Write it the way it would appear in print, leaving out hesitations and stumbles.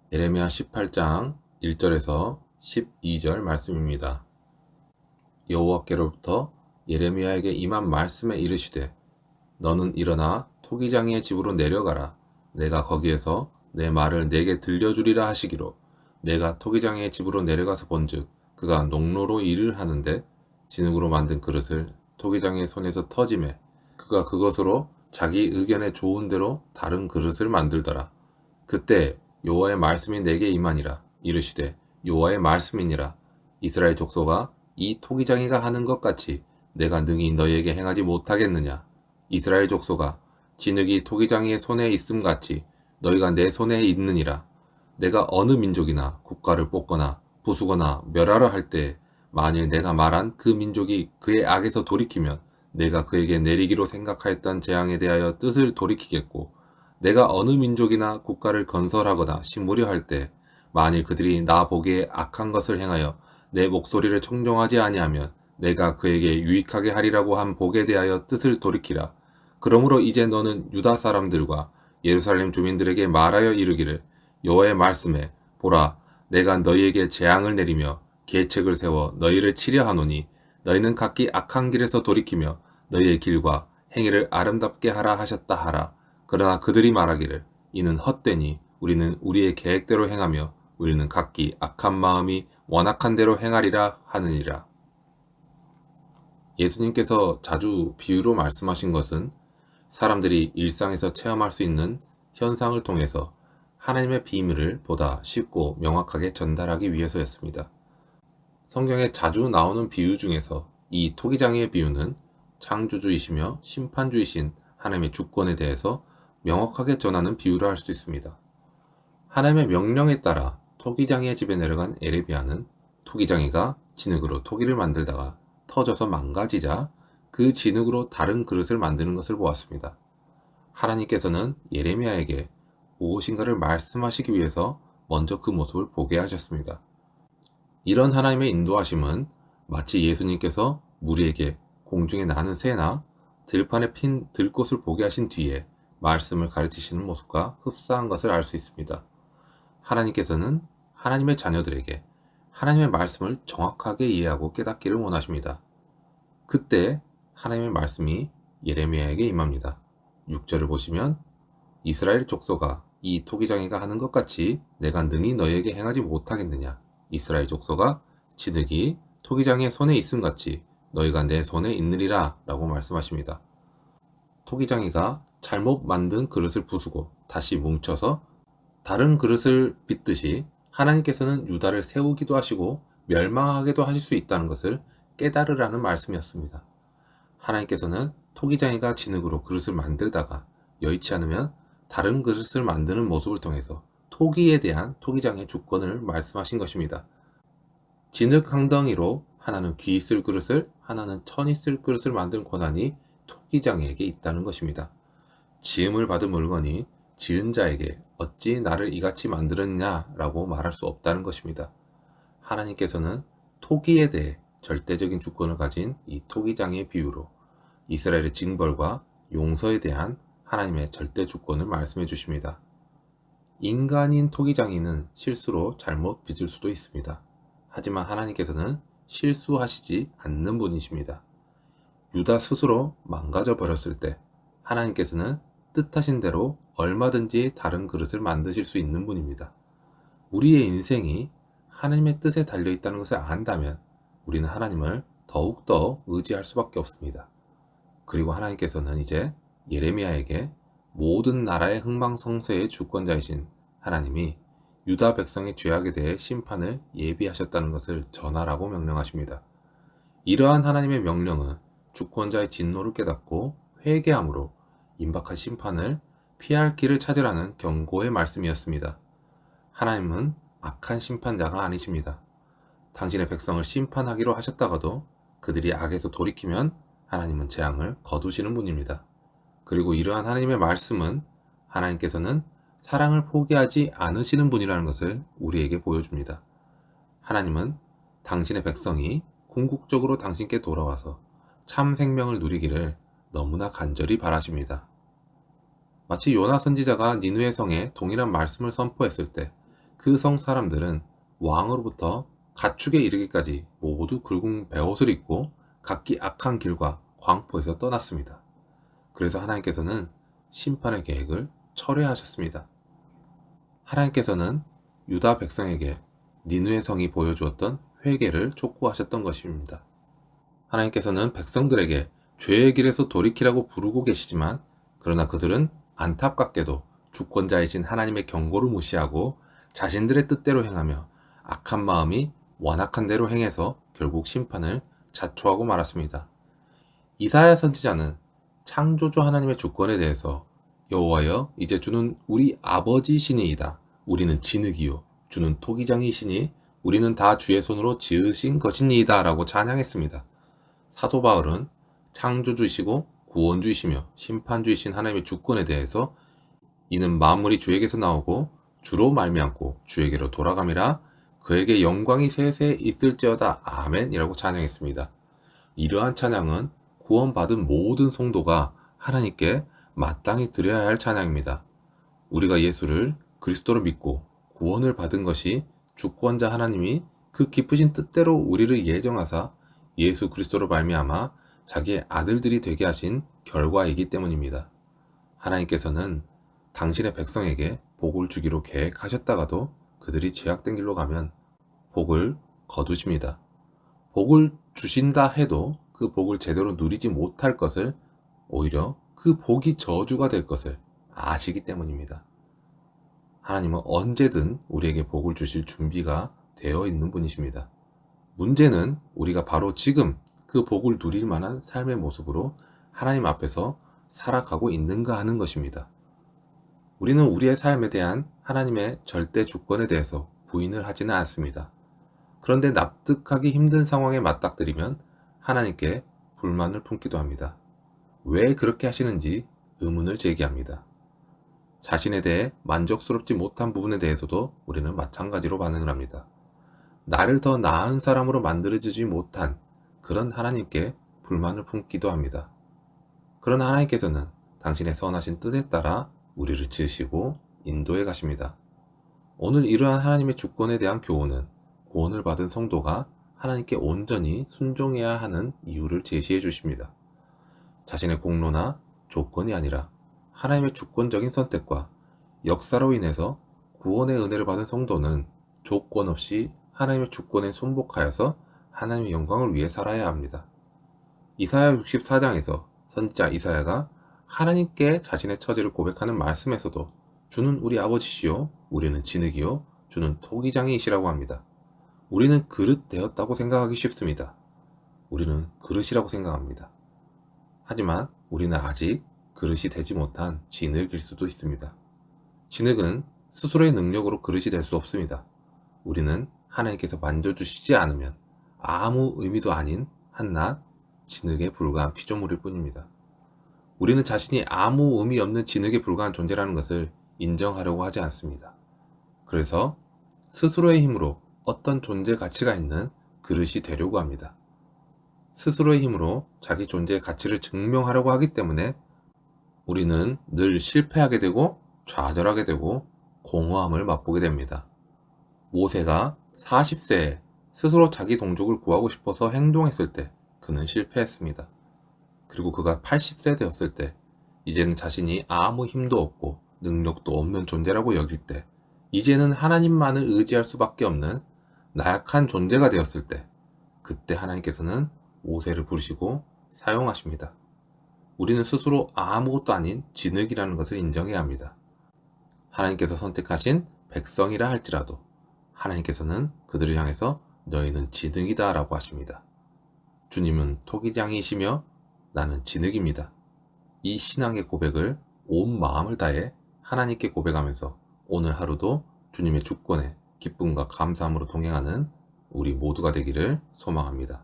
예레미야 18장 1절에서 12절 말씀입니다. 여호와께로부터 예레미야에게 임한 말씀에 이르시되 너는 일어나 토기장이의 집으로 내려가라. 내가 거기에서 내 말을 내게 들려주리라 하시기로 내가 토기장이의 집으로 내려가서 본즉 그가 농로로 일을 하는데 진흙으로 만든 그릇을 토기장이의 손에서 터지매 그가 그것으로 자기 의견에 좋은 대로 다른 그릇을 만들더라. 그때 여호와의 말씀이 내게 임하니라. 이르시되 여호와의 말씀이니라. 이스라엘 족속아 이 토기장이가 하는 것 같이 내가 능히 너희에게 행하지 못하겠느냐. 이스라엘 족속아 진흙이 토기장이의 손에 있음 같이 너희가 내 손에 있느니라. 내가 어느 민족이나 국가를 뽑거나 부수거나 멸하려 할 때 만일 내가 말한 그 민족이 그의 악에서 돌이키면 내가 그에게 내리기로 생각하였던 재앙에 대하여 뜻을 돌이키겠고 내가 어느 민족이나 국가를 건설하거나 심으려 할 때 만일 그들이 나 보기에 악한 것을 행하여 내 목소리를 청종하지 아니하면 내가 그에게 유익하게 하리라고 한 복에 대하여 뜻을 돌이키라. 그러므로 이제 너는 유다 사람들과 예루살렘 주민들에게 말하여 이르기를 여호와의 말씀에 보라 내가 너희에게 재앙을 내리며 계책을 세워 너희를 치려 하노니 너희는 각기 악한 길에서 돌이키며 너희의 길과 행위를 아름답게 하라 하셨다 하라. 그러나 그들이 말하기를 이는 헛되니 우리는 우리의 계획대로 행하며 우리는 각기 악한 마음이 원악한 대로 행하리라 하느니라. 예수님께서 자주 비유로 말씀하신 것은 사람들이 일상에서 체험할 수 있는 현상을 통해서 하나님의 비밀을 보다 쉽고 명확하게 전달하기 위해서였습니다. 성경에 자주 나오는 비유 중에서 이 토기장이의 비유는 창조주이시며 심판주이신 하나님의 주권에 대해서 명확하게 전하는 비유라 할 수 있습니다. 하나님의 명령에 따라 토기장이의 집에 내려간 예레미야는 토기장이가 진흙으로 토기를 만들다가 터져서 망가지자 그 진흙으로 다른 그릇을 만드는 것을 보았습니다. 하나님께서는 예레미야에게 무엇인가를 말씀하시기 위해서 먼저 그 모습을 보게 하셨습니다. 이런 하나님의 인도하심은 마치 예수님께서 무리에게 공중에 나는 새나 들판에 핀 들꽃을 보게 하신 뒤에 말씀을 가르치시는 모습과 흡사한 것을 알 수 있습니다. 하나님께서는 하나님의 자녀들에게 하나님의 말씀을 정확하게 이해하고 깨닫기를 원하십니다. 그때 하나님의 말씀이 예레미야에게 임합니다. 6절을 보시면 이스라엘 족속아 이 토기장이가 하는 것 같이 내가 능히 너희에게 행하지 못하겠느냐. 이스라엘 족속아 진흙이 토기장이의 손에 있음 같이 너희가 내 손에 있느리라 라고 말씀하십니다. 토기장이가 잘못 만든 그릇을 부수고 다시 뭉쳐서 다른 그릇을 빚듯이 하나님께서는 유다를 세우기도 하시고 멸망하게도 하실 수 있다는 것을 깨달으라는 말씀이었습니다. 하나님께서는 토기장이가 진흙으로 그릇을 만들다가 여의치 않으면 다른 그릇을 만드는 모습을 통해서 토기에 대한 토기장의 주권을 말씀하신 것입니다. 진흙 한 덩이로 하나는 귀 있을 그릇을 하나는 천 있을 그릇을 만드는 권한이 토기장에게 있다는 것입니다. 지음을 받은 물건이 지은 자에게 어찌 나를 이같이 만들었냐라고 말할 수 없다는 것입니다. 하나님께서는 토기에 대해 절대적인 주권을 가진 이 토기장의 비유로 이스라엘의 징벌과 용서에 대한 하나님의 절대 주권을 말씀해 주십니다. 인간인 토기장이는 실수로 잘못 빚을 수도 있습니다. 하지만 하나님께서는 실수하시지 않는 분이십니다. 유다 스스로 망가져 버렸을 때 하나님께서는 뜻하신 대로 얼마든지 다른 그릇을 만드실 수 있는 분입니다. 우리의 인생이 하나님의 뜻에 달려 있다는 것을 안다면 우리는 하나님을 더욱더 의지할 수밖에 없습니다. 그리고 하나님께서는 이제 예레미야에게 모든 나라의 흥망성쇠의 주권자이신 하나님이 유다 백성의 죄악에 대해 심판을 예비하셨다는 것을 전하라고 명령하십니다. 이러한 하나님의 명령은 주권자의 진노를 깨닫고 회개함으로 임박한 심판을 피할 길을 찾으라는 경고의 말씀이었습니다. 하나님은 악한 심판자가 아니십니다. 당신의 백성을 심판하기로 하셨다가도 그들이 악에서 돌이키면 하나님은 재앙을 거두시는 분입니다. 그리고 이러한 하나님의 말씀은 하나님께서는 사랑을 포기하지 않으시는 분이라는 것을 우리에게 보여줍니다. 하나님은 당신의 백성이 궁극적으로 당신께 돌아와서 참 생명을 누리기를 너무나 간절히 바라십니다. 마치 요나 선지자가 니느웨 성에 동일한 말씀을 선포했을 때 그 성 사람들은 왕으로부터 가축에 이르기까지 모두 굵은 베옷을 입고 각기 악한 길과 광포에서 떠났습니다. 그래서 하나님께서는 심판의 계획을 철회하셨습니다. 하나님께서는 유다 백성에게 니느웨 성이 보여주었던 회개를 촉구하셨던 것입니다. 하나님께서는 백성들에게 죄의 길에서 돌이키라고 부르고 계시지만, 그러나 그들은 안타깝게도 주권자이신 하나님의 경고를 무시하고 자신들의 뜻대로 행하며 악한 마음이 완악한 대로 행해서 결국 심판을 자초하고 말았습니다. 이사야 선지자는 창조주 하나님의 주권에 대해서 여호와여, 이제 주는 우리 아버지시니이다. 우리는 진흙이요 주는 토기장이시니 우리는 다 주의 손으로 지으신 것이니이다 라고 찬양했습니다. 사도 바울은 창조주이시고 구원주이시며 심판주이신 하나님의 주권에 대해서 이는 만물이 주에게서 나오고 주로 말미암고 주에게로 돌아감이라, 그에게 영광이 세세 있을지어다 아멘 이라고 찬양했습니다. 이러한 찬양은 구원받은 모든 성도가 하나님께 마땅히 드려야 할 찬양입니다. 우리가 예수를 그리스도로 믿고 구원을 받은 것이 주권자 하나님이 그 깊으신 뜻대로 우리를 예정하사 예수 그리스도로 말미암아 자기의 아들들이 되게 하신 결과이기 때문입니다. 하나님께서는 당신의 백성에게 복을 주기로 계획하셨다가도 그들이 죄악된 길로 가면 복을 거두십니다. 복을 주신다 해도 그 복을 제대로 누리지 못할 것을, 오히려 그 복이 저주가 될 것을 아시기 때문입니다. 하나님은 언제든 우리에게 복을 주실 준비가 되어 있는 분이십니다. 문제는 우리가 바로 지금 그 복을 누릴 만한 삶의 모습으로 하나님 앞에서 살아가고 있는가 하는 것입니다. 우리는 우리의 삶에 대한 하나님의 절대 주권에 대해서 부인을 하지는 않습니다. 그런데 납득하기 힘든 상황에 맞닥뜨리면 하나님께 불만을 품기도 합니다. 왜 그렇게 하시는지 의문을 제기합니다. 자신에 대해 만족스럽지 못한 부분에 대해서도 우리는 마찬가지로 반응을 합니다. 나를 더 나은 사람으로 만들어주지 못한 그런 하나님께 불만을 품기도 합니다. 그러나 하나님께서는 당신의 선하신 뜻에 따라 우리를 지으시고 인도해 가십니다. 오늘 이러한 하나님의 주권에 대한 교훈은 구원을 받은 성도가 하나님께 온전히 순종해야 하는 이유를 제시해 주십니다. 자신의 공로나 조건이 아니라 하나님의 주권적인 선택과 역사로 인해서 구원의 은혜를 받은 성도는 조건 없이 하나님의 주권에 순복하여서 하나님의 영광을 위해 살아야 합니다. 이사야 64장에서 선지자 이사야가 하나님께 자신의 처지를 고백하는 말씀에서도 주는 우리 아버지시요 우리는 진흙이요 주는 토기장이시라고 합니다. 우리는 그릇 되었다고 생각하기 쉽습니다. 우리는 그릇이라고 생각합니다. 하지만 우리는 아직 그릇이 되지 못한 진흙일 수도 있습니다. 진흙은 스스로의 능력으로 그릇이 될 수 없습니다. 우리는 하나님께서 만져주시지 않으면 아무 의미도 아닌 한낱 진흙에 불과한 피조물일 뿐입니다. 우리는 자신이 아무 의미 없는 진흙에 불과한 존재라는 것을 인정하려고 하지 않습니다. 그래서 스스로의 힘으로 어떤 존재 가치가 있는 그릇이 되려고 합니다. 스스로의 힘으로 자기 존재의 가치를 증명하려고 하기 때문에 우리는 늘 실패하게 되고 좌절하게 되고 공허함을 맛보게 됩니다. 모세가 40세에 스스로 자기 동족을 구하고 싶어서 행동했을 때 그는 실패했습니다. 그리고 그가 80세 되었을 때 이제는 자신이 아무 힘도 없고 능력도 없는 존재라고 여길 때, 이제는 하나님만을 의지할 수밖에 없는 나약한 존재가 되었을 때, 그때 하나님께서는 모세를 부르시고 사용하십니다. 우리는 스스로 아무것도 아닌 진흙이라는 것을 인정해야 합니다. 하나님께서 선택하신 백성이라 할지라도 하나님께서는 그들을 향해서 너희는 진흙이다 라고 하십니다. 주님은 토기장이시며 나는 진흙입니다. 이 신앙의 고백을 온 마음을 다해 하나님께 고백하면서 오늘 하루도 주님의 주권에 기쁨과 감사함으로 동행하는 우리 모두가 되기를 소망합니다.